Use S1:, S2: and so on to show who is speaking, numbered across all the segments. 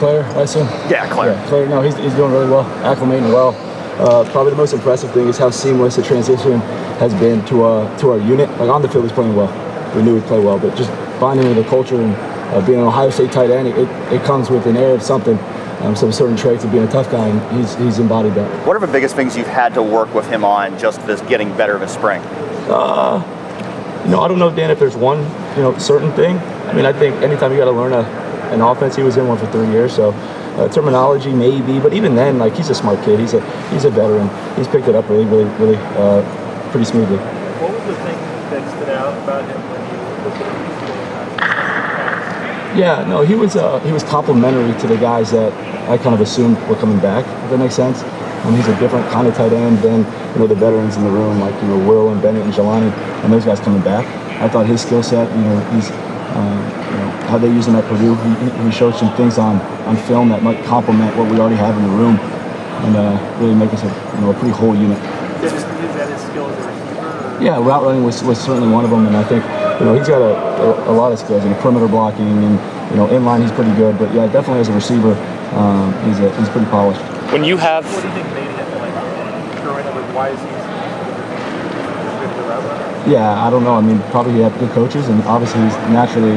S1: Claire, I assume?
S2: Yeah, Claire.
S1: Yeah, Claire, no, he's doing really well, acclimating well. Probably the most impressive thing is how seamless the transition has been to our unit. Like on the field, he's playing well. We knew he'd play well, but just finding into the culture and being an Ohio State tight end, it comes with an air of something. Some certain traits of being a tough guy, and he's embodied that.
S2: What are the biggest things you've had to work with him on just this getting better this spring?
S1: I don't know, Dan, if there's one, certain thing. I mean, I think anytime you got to learn an offense, he was in one for 3 years, so terminology maybe, but even then, like, he's a smart kid. He's a veteran. He's picked it up really pretty smoothly.
S3: What was the thing that stood out about him when you looked at him?
S1: Yeah, no, he was complimentary to the guys that I kind of assumed were coming back, if that makes sense. He's a different kind of tight end than the veterans in the room, like Will and Bennett and Jelani, and those guys coming back. I thought his skill set, he's how they use him at Purdue. He showed some things on film that might complement what we already have in the room, and really make us a pretty whole unit.
S3: Is that his skill as a receiver?
S1: Yeah, route running was certainly one of them, and I think he's got a lot of skills, perimeter blocking, and inline he's pretty good. But yeah, definitely as a receiver, he's pretty polished.
S4: When you have,
S3: what do you think made him growing up? Why is he good as a route runner?
S1: Yeah, I don't know. I mean, probably he had good coaches, and obviously he's naturally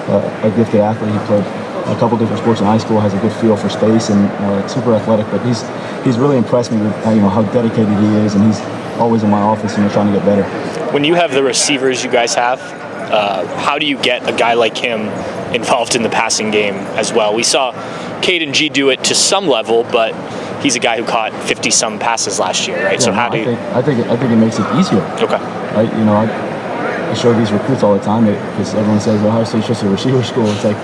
S1: a gifted athlete. He played a couple different sports in high school, has a good feel for space, and super athletic. But he's really impressed me with how dedicated he is, and he's always in my office, trying to get better.
S4: When you have the receivers you guys have, how do you get a guy like him involved in the passing game as well? We saw Caden G do it to some level, but he's a guy who caught 50-some passes last year, right?
S1: Yeah,
S4: so how do you?
S1: I think it makes it easier.
S4: Okay.
S1: Right? I show these recruits all the time because everyone says Ohio State's just a receiver school. It's like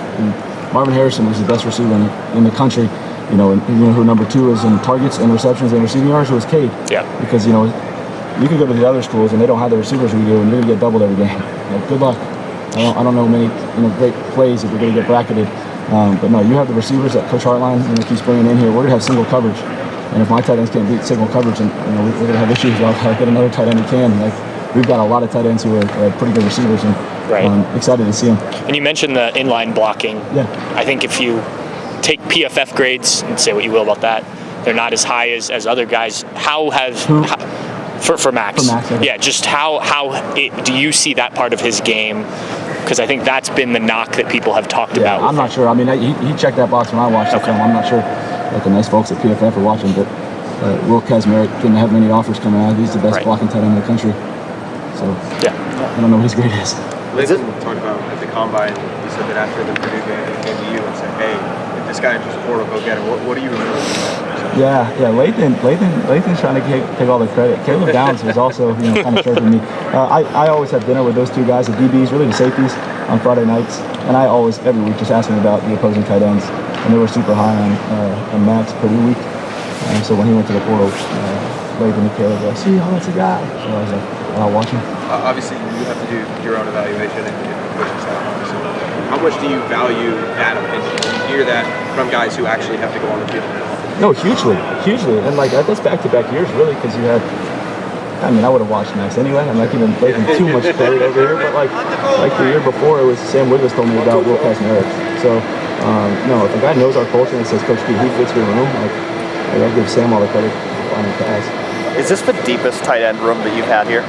S1: Marvin Harrison was the best receiver in the country. And who number 2 is in targets and receptions and receiving yards was Cade.
S4: Yeah.
S1: Because you can go to the other schools and they don't have the receivers we do, and you're gonna get doubled every game. Good luck. I don't know many great plays if you're gonna get bracketed. But no, you have the receivers that Coach Hartline keeps bringing in here. We're gonna have single coverage, and if my tight ends can't beat single coverage, and we're gonna have issues. I'll get another tight end who can. We've got a lot of tight ends who are pretty good receivers, and excited to see them.
S4: And you mentioned the inline blocking.
S1: Yeah.
S4: I think if you take PFF grades and say what you will about that, they're not as high as other guys. For Max?
S1: For Max, okay.
S4: Yeah, just do you see that part of his game? Because I think that's been the knock that people have talked about.
S1: I'm not sure. I mean, he checked that box when I watched the film. I'm not sure the nice folks at PFF are watching, but Will Kazmarek didn't have many offers coming out. He's the best blocking tight end in the country. So I don't know what his grade is.
S5: Lathan talked about at the combine. He said that after the Purdue game, he came to you and said, "Hey, if this guy enters the portal, go get him." What do you remember?
S1: Yeah. Lathan's trying to take all the credit. Caleb Downs was also kind of sharp with me. I always have dinner with those two guys, the DBs, really the safeties, on Friday nights, and I always every week just ask them about the opposing tight ends, and they were super high on Max Purdue week. So when he went to the portal, Lathan and Caleb were like, "See, that's a guy." So I was like, "I'll watch him."
S5: Obviously, you have to do your own evaluation and different coaching staff. How much do you value that opinion? You hear that from guys who actually have to go on the field.
S1: No, hugely, and that's back-to-back years, really, because you had. I mean, I would have watched Max anyway. I'm not giving Lathan too much credit over here, but like the year before, it was Sam Wiggles told me about Will Kazmarek. So, no, if a guy knows our culture and says, "Coach D, he fits your room," I'll give Sam all the credit on the pass.
S2: Is this the deepest tight end room that you've had here?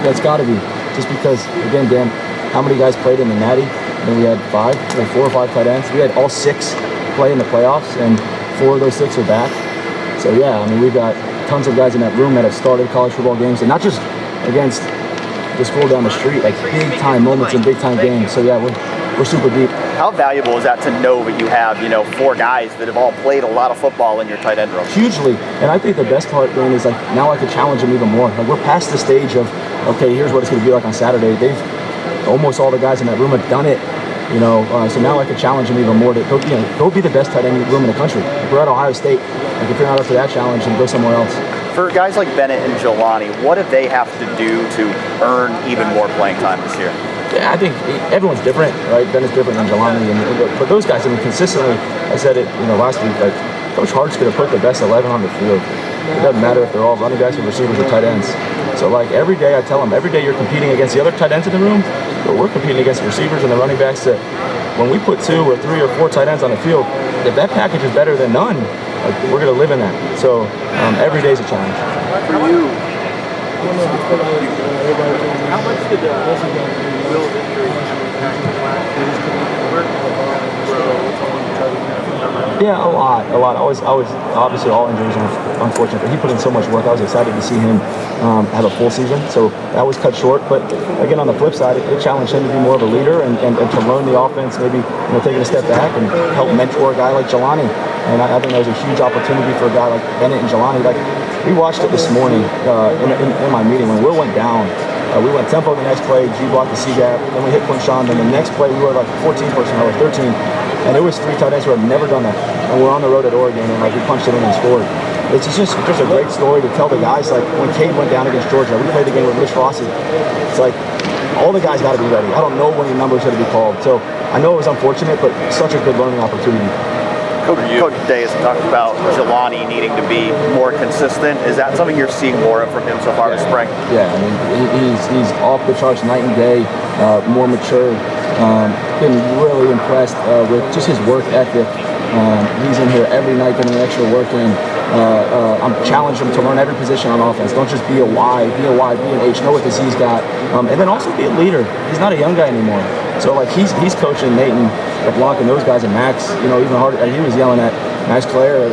S1: Yeah, it's got to be. Just because, again, Dan, how many guys played in the Natty? And then we had 4 or 5 tight ends. We had all 6 play in the playoffs, and 4 of those 6 are back. So yeah, I mean, we've got tons of guys in that room that have started college football games, and not just against the school down the street, like big time moments and big time games. So yeah, we're super deep.
S2: How valuable is that to know that you have 4 guys that have all played a lot of football in your tight end room?
S1: Hugely, and I think the best part, Dan, is now I can challenge them even more. We're past the stage of okay, here's what it's going to be like on Saturday. Almost all the guys in that room have done it. So now I could challenge them even more to go be the best tight end room in the country. If we're at Ohio State, if you're not up to that challenge, then go somewhere else.
S2: For guys like Bennett and Jelani, what do they have to do to earn even more playing time this year?
S1: Yeah, I think everyone's different, right? Bennett's different than Jelani, but those guys, consistently, I said it, last week, Coach Hart's going to put the best 11 on the field. It doesn't matter if they're all running backs or receivers or tight ends. So every day I tell them, every day you're competing against the other tight ends in the room, but we're competing against the receivers and the running backs that when we put 2 or 3 or 4 tight ends on the field, if that package is better than none, like, we're going to live in that. So every day is a challenge.
S5: For you, how much did Will's injury impact the last
S1: Yeah, a lot. Always, obviously, all injuries are unfortunate, but he put in so much work. I was excited to see him have a full season, so that was cut short. But again, on the flip side, it challenged him to be more of a leader and to learn the offense, maybe taking a step back and help mentor a guy like Jelani. And I think that was a huge opportunity for a guy like Bennett and Jelani. Like, we watched it this morning in my meeting when Will went down. We went tempo the next play, G blocked the C-gap, then we hit Quinshon, then the next play we were like 14 personnel or 13, and it was 3 tight ends who had never done that. And we're on the road at Oregon, and like we punched it in and scored. It's just a great story to tell the guys. Like when Cade went down against Georgia, we played the game with Rich Rossi. It's like all the guys got to be ready. I don't know when your numbers are going to be called, so I know it was unfortunate, but such a good learning opportunity.
S2: Coach Day has talked about Jelani needing to be more consistent. Is that something you're seeing more of from him so far this spring?
S1: Yeah, I mean, he's off the charts night and day, more mature. Been really impressed with just his work ethic. He's in here every night getting extra work in. I'm challenging him to learn every position on offense. Don't just be a Y, be an H, know what the Z's got. And then also be a leader. He's not a young guy anymore. So like he's coaching Nathan, LeBlanc, and those guys, and Max, even harder. He was yelling at Max Clare,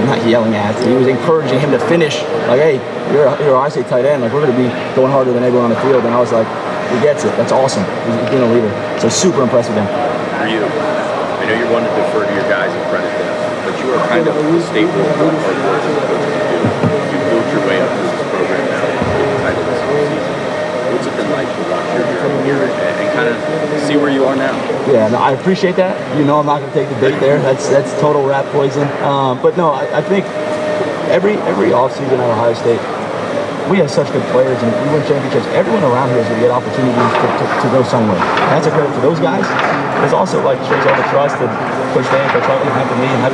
S1: not yelling at, he was encouraging him to finish. Like, hey, you're I say tight end. Like, we're going to be going harder than everyone on the field. And I was like, he gets it. That's awesome. He's being a leader. So super impressed with him.
S6: For you, I know you're one to defer to your guys and credit them, but you are kind of the staple of what hard work as a coach can do. You've built your way up through this program now, getting title this season. What's it been like to watch your journey here and kind of see where you are now?
S1: Yeah, no, I appreciate that. I'm not going to take the bait there. That's total rat poison. But no, I think every offseason at Ohio State, we have such good players, and we win championships. Everyone around here is going to get opportunities to go somewhere. That's a credit to those guys. It's also like shows all the trust that Coach Day and Coach Hartley have for me, and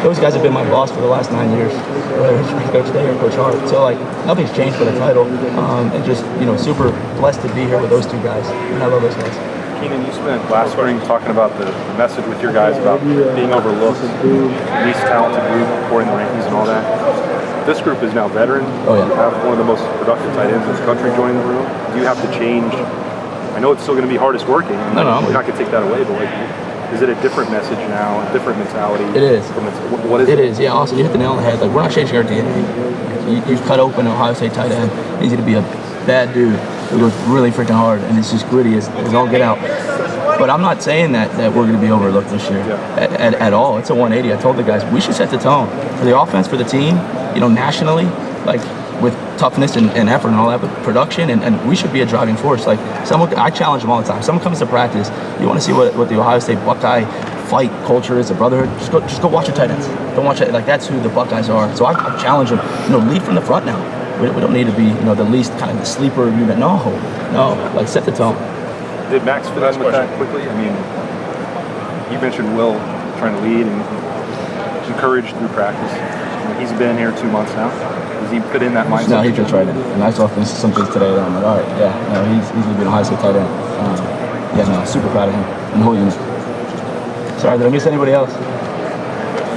S1: those guys have been my boss for the last 9 years, whether it's Coach Day or Coach Hart. So like nothing's changed for the title, and just super blessed to be here with those 2 guys, and I love those guys.
S3: Keenan, you spent last spring talking about the message with your guys about being overlooked, least talented group, according to the rankings and all that. This group is now veteran.
S1: Oh, yeah.
S3: You have one of the most productive tight ends in the country joining the room. Do you have to change? I know it's still going to be hardest working.
S1: No.
S3: You're not going to take that away, but like, is it a different message now, a different mentality?
S1: It is.
S3: What is it?
S1: It is, yeah. Also, you hit the nail on the head. Like, we're not changing our DNA. You cut open an Ohio State tight end. He's going to be a bad dude who goes really freaking hard, and it's just gritty as all get out. But I'm not saying that we're going to be overlooked this year at all. It's a 180. I told the guys we should set the tone for the offense, for the team, nationally, like with toughness and effort and all that, but production, and we should be a driving force. Like I challenge them all the time. Someone comes to practice, you want to see what the Ohio State Buckeye fight culture is, a brotherhood. Just go watch your tight ends. Don't watch it. Like that's who the Buckeyes are. So I challenge them. Lead from the front now. We don't need to be the least kind of the sleeper unit. No, like set the tone.
S3: Did Max fit in with that quickly? I mean, you mentioned Will trying to lead and encourage through practice. He's been here 2 months now. Does he fit in that mindset?
S1: No, he fits right in. And I saw some things today that I'm like, all right, he's going to be a high school tight end. Super proud of him and the whole unit. Sorry, did I miss anybody else?